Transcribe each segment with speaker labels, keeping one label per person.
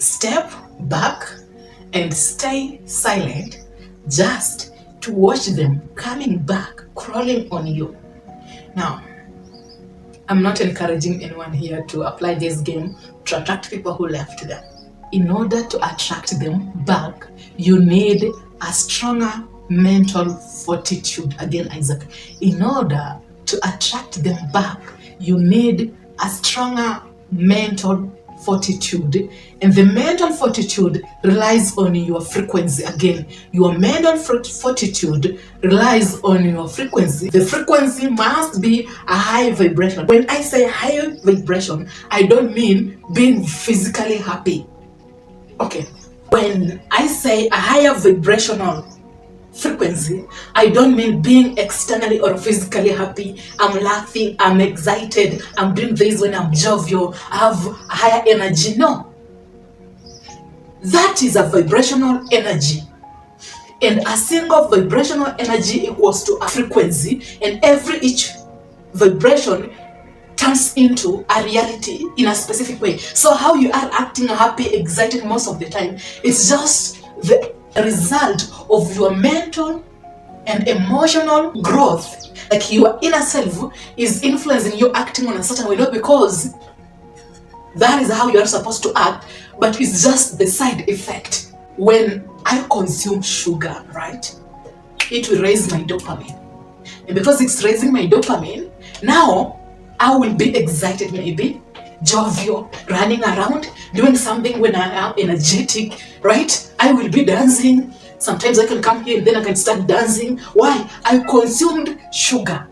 Speaker 1: step back and stay silent just to watch them coming back, crawling on you. Now, I'm not encouraging anyone here to apply this game to attract people who left them. In order to attract them back, you need a stronger mental fortitude. Again, Isaac. In order to attract them back, you need a stronger mental fortitude, and the mental fortitude relies on your frequency. Again, your mental fortitude relies on your frequency. The frequency must be a high vibration. When I say high vibration, I don't mean being physically happy. Okay, when I say a higher vibrational frequency, I don't mean being externally or physically happy. I'm laughing, I'm excited, I'm doing this when I'm jovial, I have a higher energy. No, that is a vibrational energy, and a single vibrational energy equals to a frequency, and each vibration turns into a reality in a specific way. So how you are acting happy, excited most of the time, it's just the result of your mental and emotional growth. Like your inner self is influencing you acting on a certain way, not because that is how you are supposed to act, but it's just the side effect. When I consume sugar, right, it will raise my dopamine, and because it's raising my dopamine, now I will be excited, maybe jovial, running around, doing something when I am energetic, right? I will be dancing. Sometimes I can come here and then I can start dancing. Why? I consumed sugar.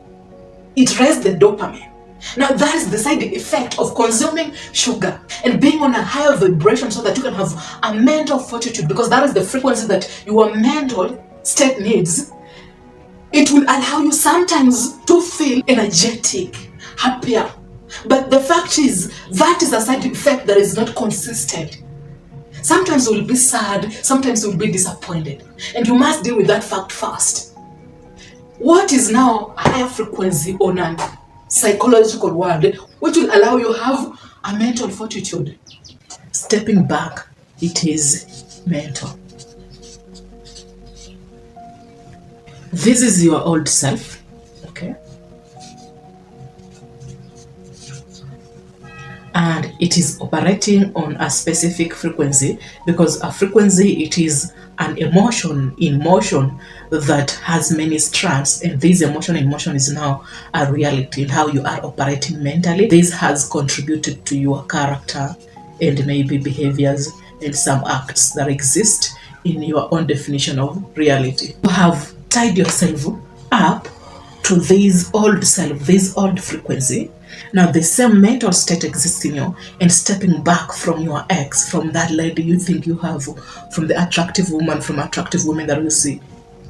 Speaker 1: It raised the dopamine. Now that is the side effect of consuming sugar and being on a higher vibration, so that you can have a mental fortitude, because that is the frequency that your mental state needs. It will allow you sometimes to feel energetic, happier. But the fact is, that is a side effect that is not consistent. Sometimes you will be sad, sometimes you will be disappointed, and you must deal with that fact first. What is now higher frequency on a psychological world, which will allow you to have a mental fortitude? Stepping back, it is mental. This is your old self, okay? And it is operating on a specific frequency, because a frequency, it is an emotion in motion that has many strands, and this emotion in motion is now a reality in how you are operating mentally. This has contributed to your character and maybe behaviors and some acts that exist in your own definition of reality. You have tied yourself up to this old self, this old frequency. Now the same mental state exists in you, and stepping back from your ex, from that lady you think you have, from the attractive woman, from attractive women that you see,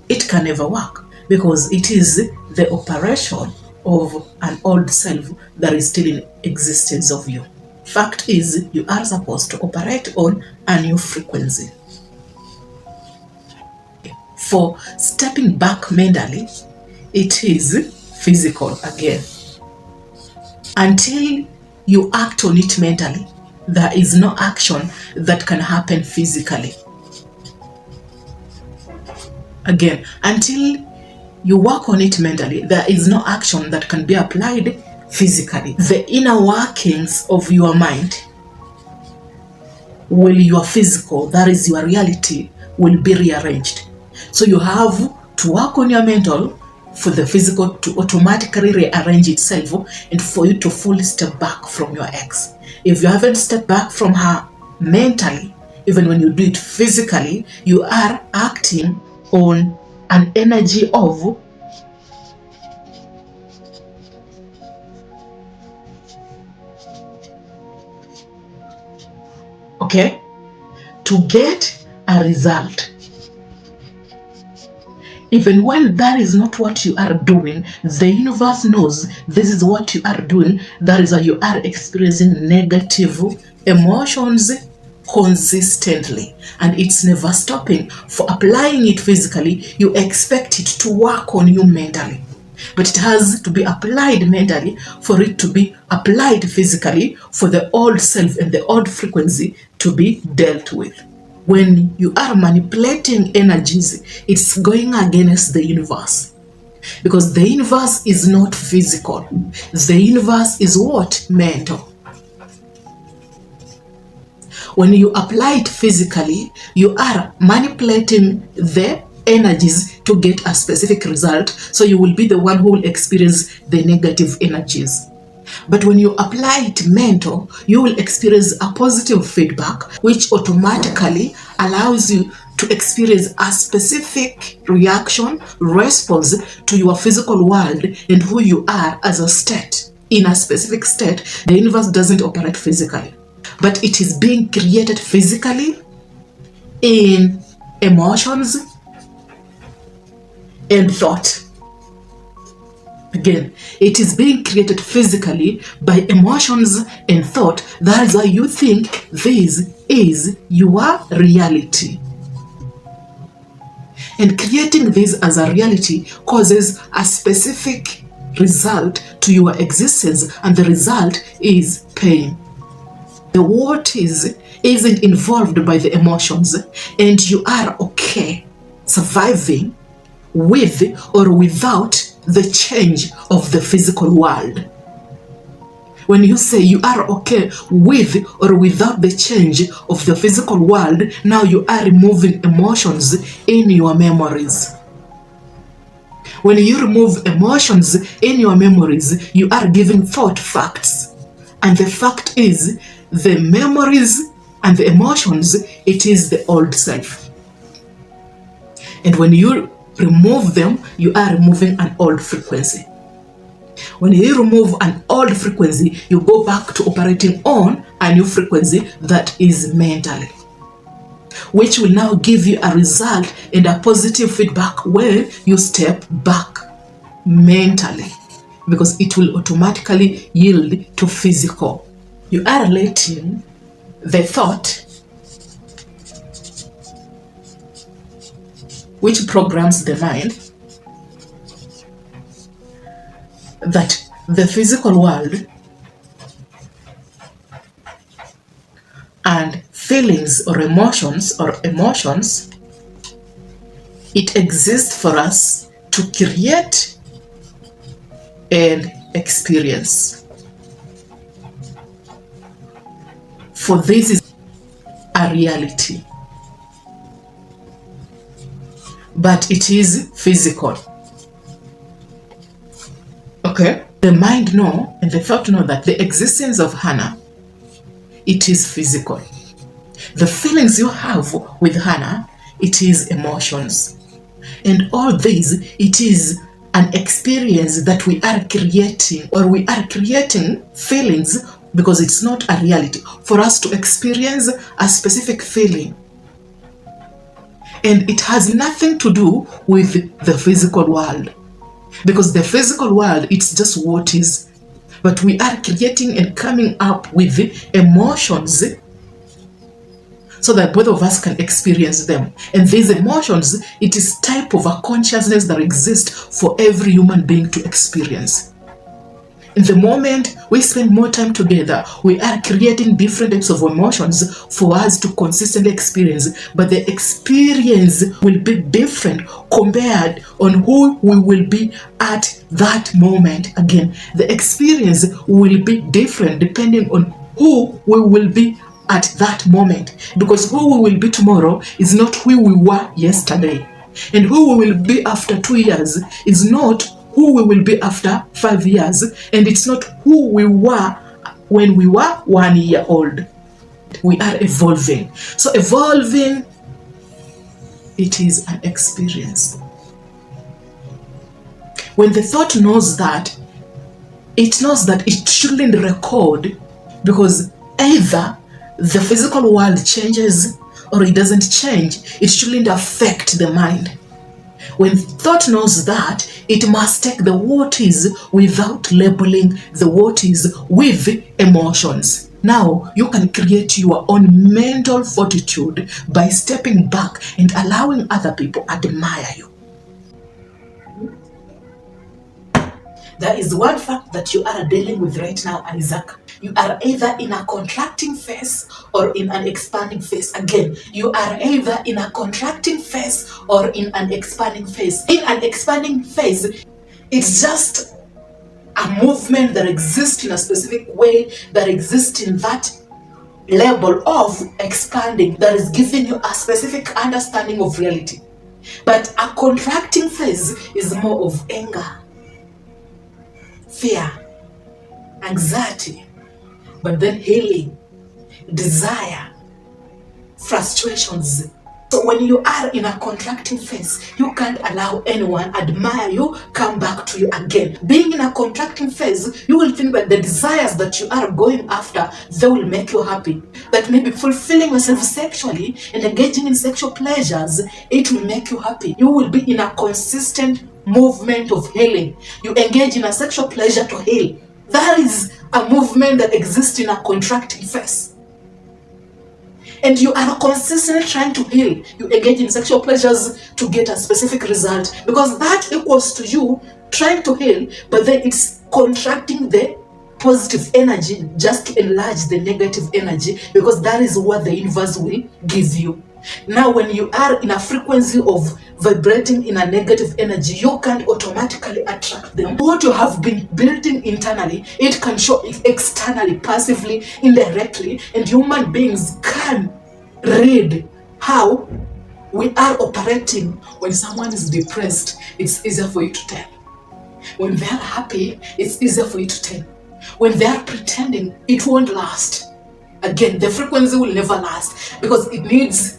Speaker 1: it can never work, because it is the operation of an old self that is still in existence of you. Fact is, you are supposed to operate on a new frequency. For stepping back mentally, it is physical again. Until you act on it mentally, there is no action that can happen physically. Again, until you work on it mentally, there is no action that can be applied physically. The inner workings of your mind will, your physical, that is your reality, will be rearranged. So you have to work on your mental for the physical to automatically rearrange itself, and for you to fully step back from your ex. If you haven't stepped back from her mentally, even when you do it physically, you are acting on an energy of to get a result. Even when that is not what you are doing, the universe knows this is what you are doing. That is why you are experiencing negative emotions consistently, and it's never stopping. For applying it physically, you expect it to work on you mentally. But it has to be applied mentally for it to be applied physically, for the old self and the old frequency to be dealt with. When you are manipulating energies, it's going against the universe. Because the universe is not physical. The universe is what? Mental. When you apply it physically, you are manipulating the energies to get a specific result. So you will be the one who will experience the negative energies. But when you apply it mental, you will experience a positive feedback, which automatically allows you to experience a specific reaction, response to your physical world and who you are as a state. In a specific state, the universe doesn't operate physically, but it is being created physically in emotions and thought. Again, it is being created physically by emotions and thought. That's why you think this is your reality. And creating this as a reality causes a specific result to your existence, and the result is pain. The what isn't involved by the emotions, and you are okay surviving with or without the change of the physical world. When you say you are okay with or without the change of the physical world, now you are removing emotions in your memories. When you remove emotions in your memories, you are giving thought facts. And the fact is, the memories and the emotions, it is the old self. And when you remove them, you are removing an old frequency. When you remove an old frequency, you go back to operating on a new frequency that is mentally, which will now give you a result and a positive feedback when you step back mentally, because it will automatically yield to physical. You are letting the thought, which programs the mind, that the physical world and feelings or emotions, it exists for us to create and experience. For this is a reality, but it is physical. Okay? The mind know and the thought know that the existence of Hannah, it is physical. The feelings you have with Hannah, it is emotions. And all this, it is an experience that we are creating, or we are creating feelings, because it's not a reality, for us to experience a specific feeling. And it has nothing to do with the physical world, because the physical world, it's just what is. But we are creating and coming up with emotions so that both of us can experience them. And these emotions, it is type of a consciousness that exists for every human being to experience. In the moment we spend more time together, we are creating different types of emotions for us to consistently experience, but the experience will be different compared on who we will be at that moment. Again, the experience will be different depending on who we will be at that moment, because who we will be tomorrow is not who we were yesterday, and who we will be after 2 years is not who we will be after 5 years, and it's not who we were when we were 1 year old. We are evolving. So evolving, it is an experience. When the thought knows that, it knows that it shouldn't record, because either the physical world changes or it doesn't change. It shouldn't affect the mind. When thought knows that, it must take the what is without labeling the what is with emotions. Now, you can create your own mental fortitude by stepping back and allowing other people admire you. There is one fact that you are dealing with right now, Isaac. You are either in a contracting phase or in an expanding phase. Again, you are either in a contracting phase or in an expanding phase. In an expanding phase, it's just a movement that exists in a specific way, that exists in that level of expanding, that is giving you a specific understanding of reality. But a contracting phase is more of anger, fear, anxiety, but then healing, desire, frustrations. So when you are in a contracting phase, you can't allow anyone admire you, come back to you again. Being in a contracting phase, you will think that the desires that you are going after, they will make you happy. That maybe fulfilling yourself sexually and engaging in sexual pleasures, it will make you happy. You will be in a consistent movement of healing. You engage in a sexual pleasure to heal. That is a movement that exists in a contracting phase. And you are consistently trying to heal. You engage in sexual pleasures to get a specific result, because that equals to you trying to heal, but then it's contracting the positive energy just to enlarge the negative energy, because that is what the universe will give you. Now, when you are in a frequency of vibrating in a negative energy, you can't automatically attract them. What you have been building internally, it can show externally, passively, indirectly, and human beings can read how we are operating. When someone is depressed, it's easier for you to tell. When they are happy, it's easier for you to tell. When they are pretending, it won't last. Again, the frequency will never last, because it needs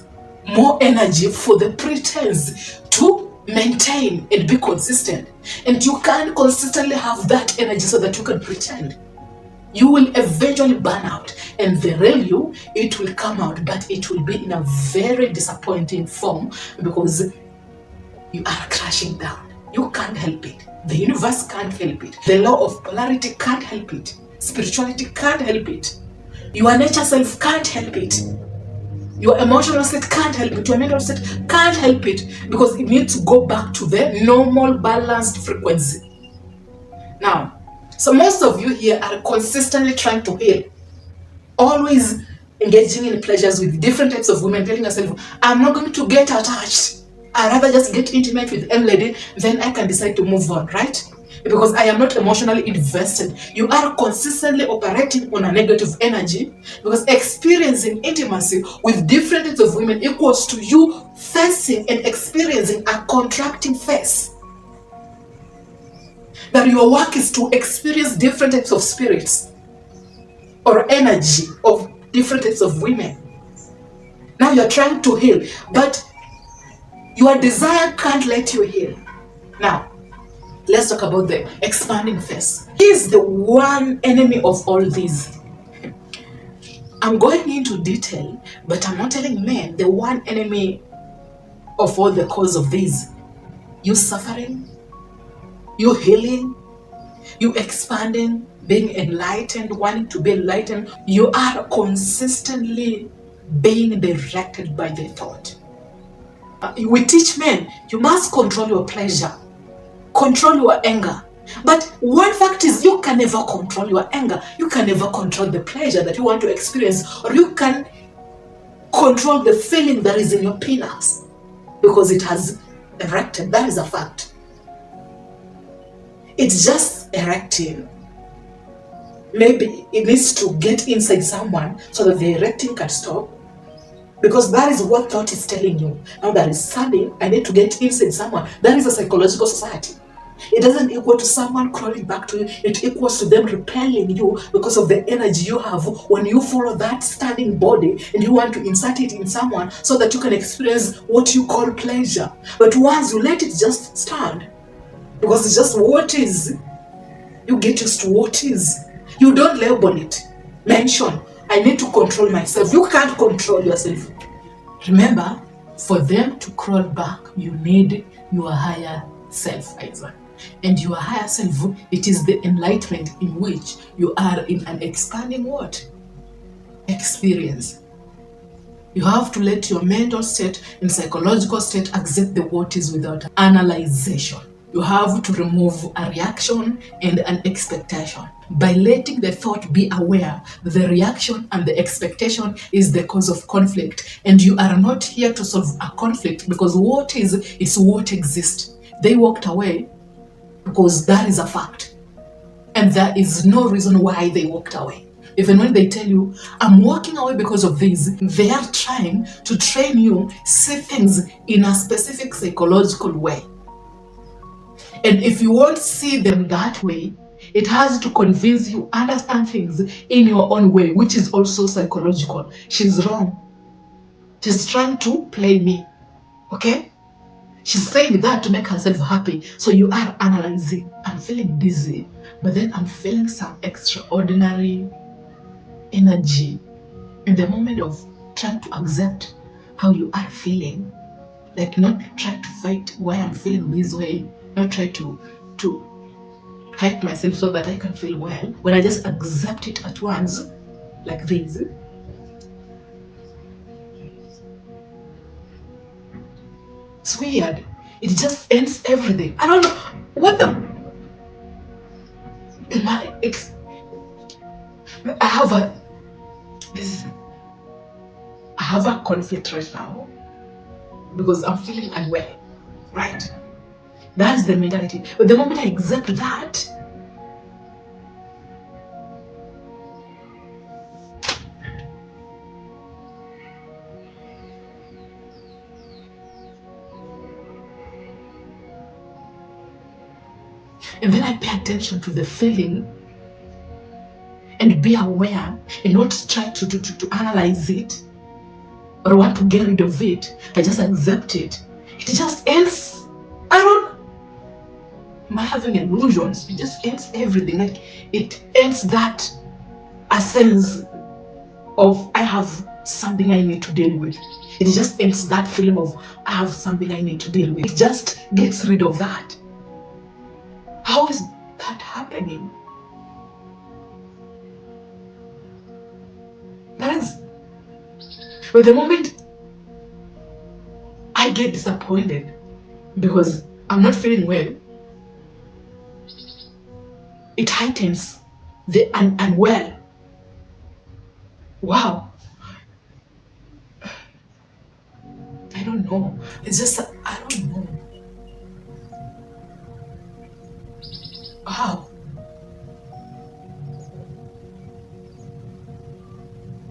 Speaker 1: more energy for the pretense to maintain and be consistent. And you can't consistently have that energy so that you can pretend. You will eventually burn out, and the real you, it will come out, but it will be in a very disappointing form, because you are crashing down. You can't help it. The universe can't help it. The law of polarity can't help it. Spirituality can't help it. Your nature self can't help it. Your emotional state can't help it. Your mental state can't help it, because it needs to go back to the normal balanced frequency. Now, so most of you here are consistently trying to heal, always engaging in pleasures with different types of women, telling yourself, I'm not going to get attached. I'd rather just get intimate with any lady, then I can decide to move on, right? Because I am not emotionally invested. You are consistently operating on a negative energy, because experiencing intimacy with different types of women equals to you facing and experiencing a contracting phase. That your work is to experience different types of spirits or energy of different types of women. Now you're trying to heal, but your desire can't let you heal. Now, let's talk about the expanding phase. He is the one enemy of all these. I'm going into detail, but I'm not telling men the one enemy of all the cause of these. You suffering, you healing, you expanding, being enlightened, wanting to be enlightened. You are consistently being directed by the thought. We teach men, you must control your pleasure, control your anger. But one fact is, you can never control your anger. You can never control the pleasure that you want to experience, or you can control the feeling that is in your penis, because it has erected. That is a fact. It's just erecting. Maybe it needs to get inside someone so that the erecting can stop, because that is what thought is telling you. Now that is sudden, I need to get inside someone. That is a psychological society. It doesn't equal to someone crawling back to you. It equals to them repelling you because of the energy you have when you follow that standing body and you want to insert it in someone so that you can experience what you call pleasure. But once you let it just stand, because it's just what is, you get used to what is. You don't label it. Mention, I need to control myself. You can't control yourself. Remember, for them to crawl back, you need your higher self, Isaac. And your higher self, it is the enlightenment in which you are in an expanding what? Experience. You have to let your mental state and psychological state accept the what is without analyzation. You have to remove a reaction and an expectation. By letting the thought be aware, the reaction and the expectation is the cause of conflict. And you are not here to solve a conflict, because what is what exists. They walked away because that is a fact. And there is no reason why they walked away. Even when they tell you, I'm walking away because of this, they are trying to train you see things in a specific psychological way. And if you won't see them that way, it has to convince you understand things in your own way, which is also psychological. She's wrong. She's trying to play me. Okay? She's saying that to make herself happy. So you are analyzing. I'm feeling dizzy, but then I'm feeling some extraordinary energy. In the moment of trying to accept how you are feeling, like not try to fight why I'm feeling this way, not try to hype myself so that I can feel well, when I just accept it at once, like this, it's weird. It just ends everything. I don't know what the. It's. I have a. This. I have a conflict right now because I'm feeling unwell, right? That's the mentality. But the moment I accept that, and then I pay attention to the feeling and be aware and not try to analyze it or want to get rid of it. I just accept it. It just ends. I don't. Am I having illusions? It just ends everything. Like it ends that essence of I have something I need to deal with. It just ends that feeling of I have something I need to deal with. It just gets rid of that. How is that happening? That is, but the moment I get disappointed because I'm not feeling well, it heightens the unwell. Wow. I don't know. It's just, I don't know. Wow.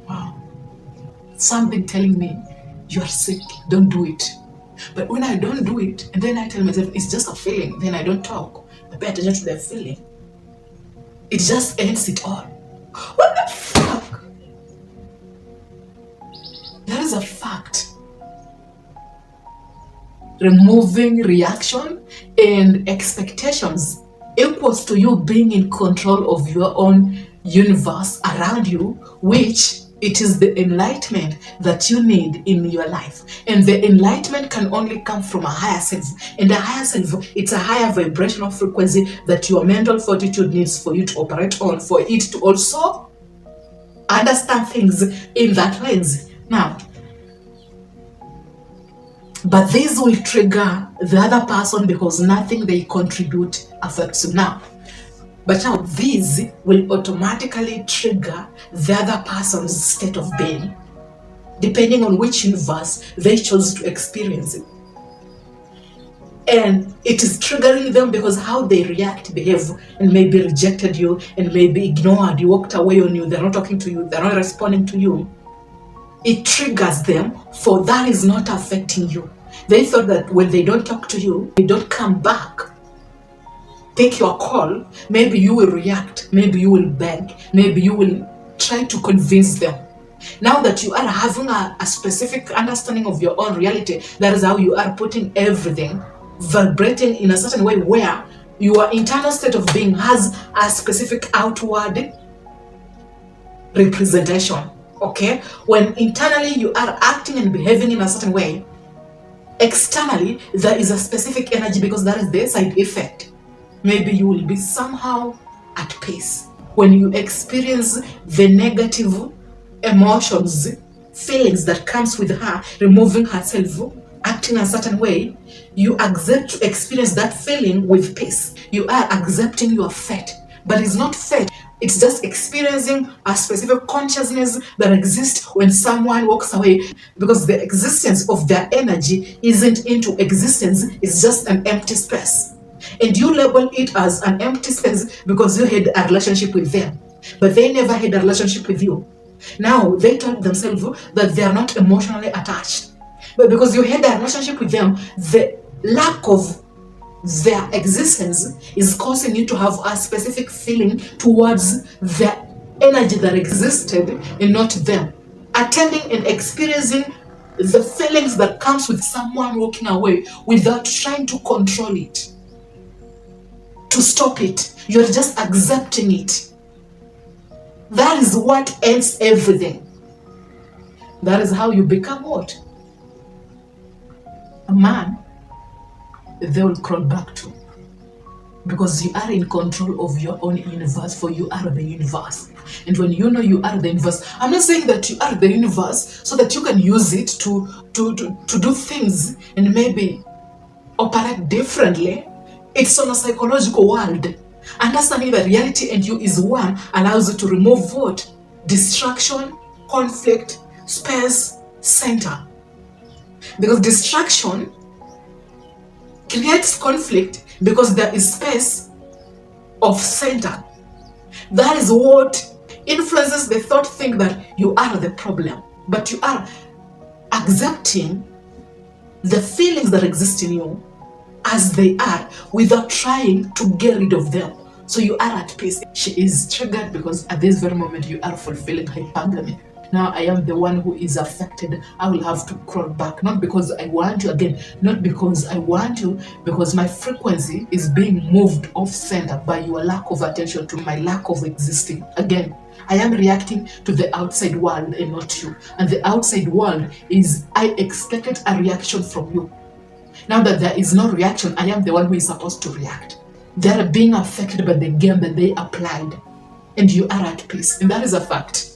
Speaker 1: Wow. Something telling me, you're sick, don't do it. But when I don't do it, and then I tell myself, it's just a feeling, then I don't talk. I pay attention to the feeling. It just ends it all. What the fuck? That is a fact. Removing reaction and expectations equals to you being in control of your own universe around you, which it is the enlightenment that you need in your life. And the enlightenment can only come from a higher self. And a higher self, it's a higher vibrational frequency that your mental fortitude needs for you to operate on, for it to also understand things in that lens. Now, but this will trigger the other person because nothing they contribute affects you now. But now these will automatically trigger the other person's state of being, depending on which universe they chose to experience it. And it is triggering them because how they react, behave, and maybe rejected you, and maybe ignored you, walked away on you, they're not talking to you, they're not responding to you. It triggers them, for that is not affecting you. They thought that when they don't talk to you, they don't come back, take your call, maybe you will react, maybe you will beg, maybe you will try to convince them. Now that you are having a specific understanding of your own reality, that is how you are putting everything vibrating in a certain way where your internal state of being has a specific outward representation. Okay, when internally you are acting and behaving in a certain way, externally there is a specific energy, because that is the side effect. Maybe you will be somehow at peace when you experience the negative emotions, feelings that comes with her removing herself acting a certain way, you accept to experience that feeling with peace. You are accepting your fate, but it's not fate. It's just experiencing a specific consciousness that exists when someone walks away, because the existence of their energy isn't into existence, it's just an empty space. And you label it as an empty space because you had a relationship with them, but they never had a relationship with you. Now they told themselves that they are not emotionally attached, but because you had a relationship with them, the lack of their existence is causing you to have a specific feeling towards the energy that existed and not them. Attending and experiencing the feelings that comes with someone walking away without trying to control it, to stop it. You're just accepting it. That is what ends everything. That is how you become what? A man they will crawl back to. Because you are in control of your own universe, for you are the universe. And when you know you are the universe, I'm not saying that you are the universe so that you can use it to do things and maybe operate differently. It's on a psychological world. Understanding that reality and you is one allows you to remove what? Distraction, conflict, space, center. Because distraction creates conflict because there is space of center. That is what influences the thought think that you are the problem, but you are accepting the feelings that exist in you as they are without trying to get rid of them. So you are at peace. She is triggered because at this very moment you are fulfilling hypergamy. Now I am the one who is affected. I will have to crawl back, not because I want to, again, not because I want to, because my frequency is being moved off center by your lack of attention to my lack of existing. Again, I am reacting to the outside world and not you. And the outside world is, I expected a reaction from you. Now that there is no reaction, I am the one who is supposed to react. They are being affected by the game that they applied. And you are at peace. And that is a fact.